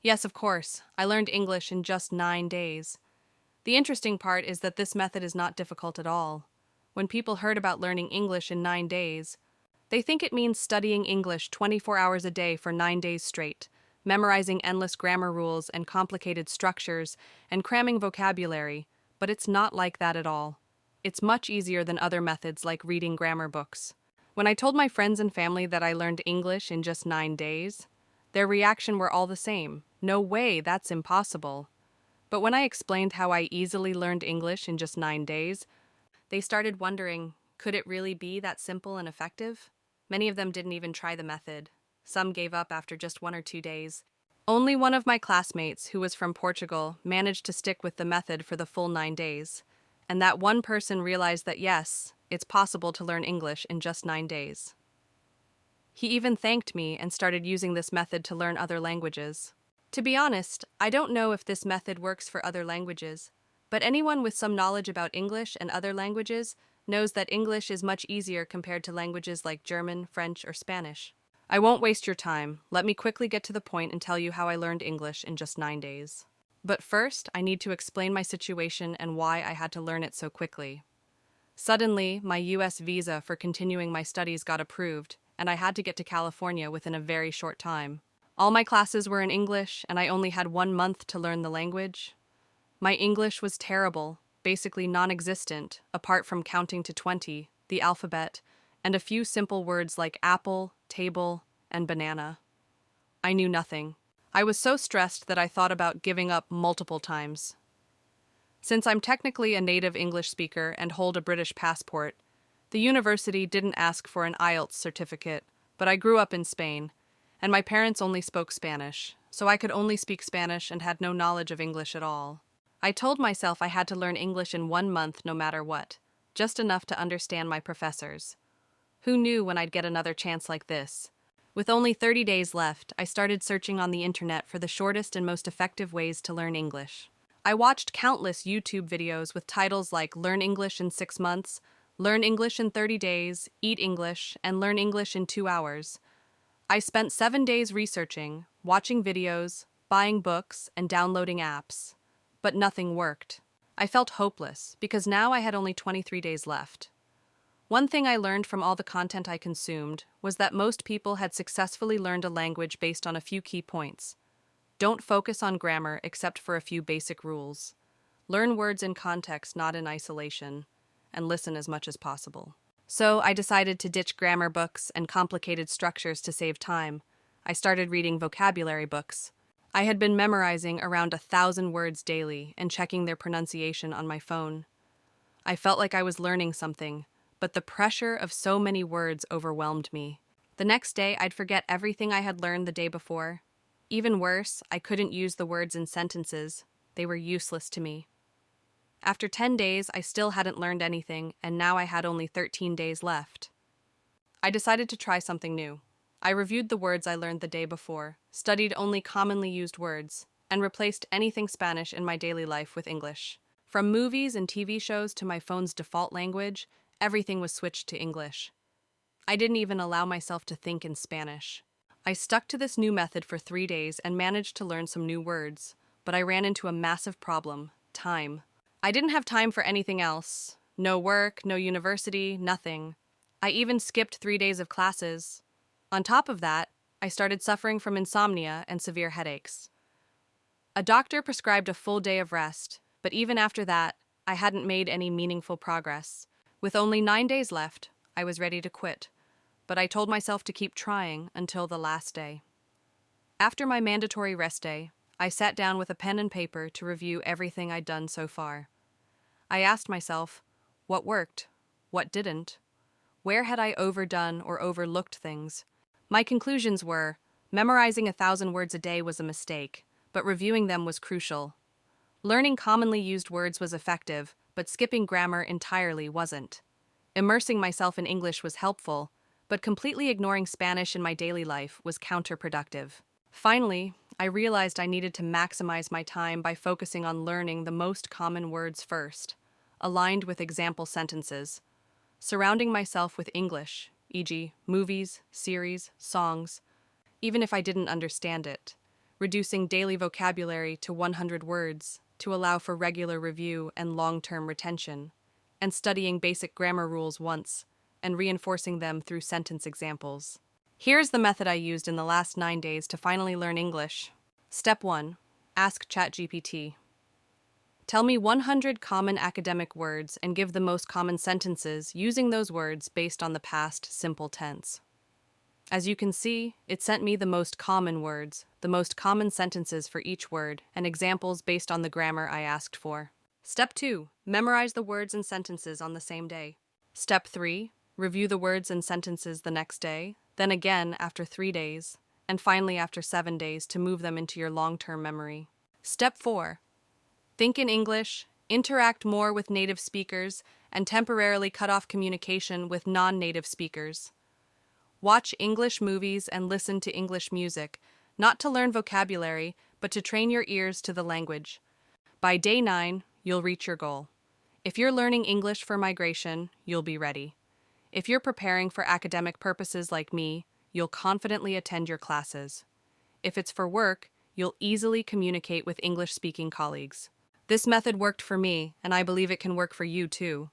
Yes, of course. I learned English in just 9 days. The interesting part is that this method is not difficult at all. When people heard about learning English in 9 days, they think it means studying English 24 hours a day for 9 days straight, memorizing endless grammar rules and complicated structures, and cramming vocabulary, but it's not like that at all. It's much easier than other methods like reading grammar books. When I told my friends and family that I learned English in just 9 days, their reaction were all the same. No way, that's impossible. But when I explained how I easily learned English in just 9 days, they started wondering, could it really be that simple and effective? Many of them didn't even try the method. Some gave up after just 1 or 2 days. Only one of my classmates, who was from Portugal, managed to stick with the method for the full 9 days. And that one person realized that yes, it's possible to learn English in just 9 days. He even thanked me and started using this method to learn other languages. To be honest, I don't know if this method works for other languages, but anyone with some knowledge about English and other languages knows that English is much easier compared to languages like German, French, or Spanish. I won't waste your time. Let me quickly get to the point and tell you how I learned English in just 9 days. But first, I need to explain my situation and why I had to learn it so quickly. Suddenly, my US visa for continuing my studies got approved, and I had to get to California within a very short time. All my classes were in English, and I only had 1 month to learn the language. My English was terrible, basically non-existent, apart from counting to 20, the alphabet, and a few simple words like apple, table, and banana. I knew nothing. I was so stressed that I thought about giving up multiple times. Since I'm technically a native English speaker and hold a British passport, the university didn't ask for an IELTS certificate, but I grew up in Spain, and my parents only spoke Spanish, so I could only speak Spanish and had no knowledge of English at all. I told myself I had to learn English in 1 month no matter what, just enough to understand my professors. Who knew when I'd get another chance like this? With only 30 days left, I started searching on the internet for the shortest and most effective ways to learn English. I watched countless YouTube videos with titles like Learn English in 6 months, Learn English in 30 days, Eat English, and Learn English in 2 hours. I spent 7 days researching, watching videos, buying books, and downloading apps. But nothing worked. I felt hopeless because now I had only 23 days left. One thing I learned from all the content I consumed was that most people had successfully learned a language based on a few key points. Don't focus on grammar except for a few basic rules. Learn words in context, not in isolation, and listen as much as possible. So I decided to ditch grammar books and complicated structures to save time. I started reading vocabulary books. I had been memorizing around 1,000 words daily and checking their pronunciation on my phone. I felt like I was learning something, but the pressure of so many words overwhelmed me. The next day, I'd forget everything I had learned the day before. Even worse, I couldn't use the words in sentences. They were useless to me. After 10 days, I still hadn't learned anything, and now I had only 13 days left. I decided to try something new. I reviewed the words I learned the day before, studied only commonly used words, and replaced anything Spanish in my daily life with English. From movies and TV shows to my phone's default language, everything was switched to English. I didn't even allow myself to think in Spanish. I stuck to this new method for 3 days and managed to learn some new words, but I ran into a massive problem: time. I didn't have time for anything else. No work, no university, nothing. I even skipped 3 days of classes. On top of that, I started suffering from insomnia and severe headaches. A doctor prescribed a full day of rest, but even after that, I hadn't made any meaningful progress. With only 9 days left, I was ready to quit, but I told myself to keep trying until the last day. After my mandatory rest day, I sat down with a pen and paper to review everything I'd done so far. I asked myself, what worked? What didn't? Where had I overdone or overlooked things? My conclusions were, memorizing 1,000 words a day was a mistake, but reviewing them was crucial. Learning commonly used words was effective, but skipping grammar entirely wasn't. Immersing myself in English was helpful, but completely ignoring Spanish in my daily life was counterproductive. Finally, I realized I needed to maximize my time by focusing on learning the most common words first, aligned with example sentences. Surrounding myself with English, e.g., movies, series, songs, even if I didn't understand it. reducing daily vocabulary to 100 words to allow for regular review and long-term retention, and studying basic grammar rules once and reinforcing them through sentence examples. Here's the method I used in the last 9 days to finally learn English. Step 1. Ask ChatGPT. Tell me 100 common academic words and give the most common sentences using those words based on the past simple tense. As you can see, it sent me the most common words, the most common sentences for each word, and examples based on the grammar I asked for. Step 2. Memorize the words and sentences on the same day. Step 3. Review the words and sentences the next day, then again after 3 days, and finally after 7 days to move them into your long-term memory. Step 4. Think in English, interact more with native speakers, and temporarily cut off communication with non-native speakers. Watch English movies and listen to English music, not to learn vocabulary, but to train your ears to the language. By day 9, you'll reach your goal. If you're learning English for migration, you'll be ready. If you're preparing for academic purposes like me, you'll confidently attend your classes. If it's for work, you'll easily communicate with English-speaking colleagues. This method worked for me, and I believe it can work for you too.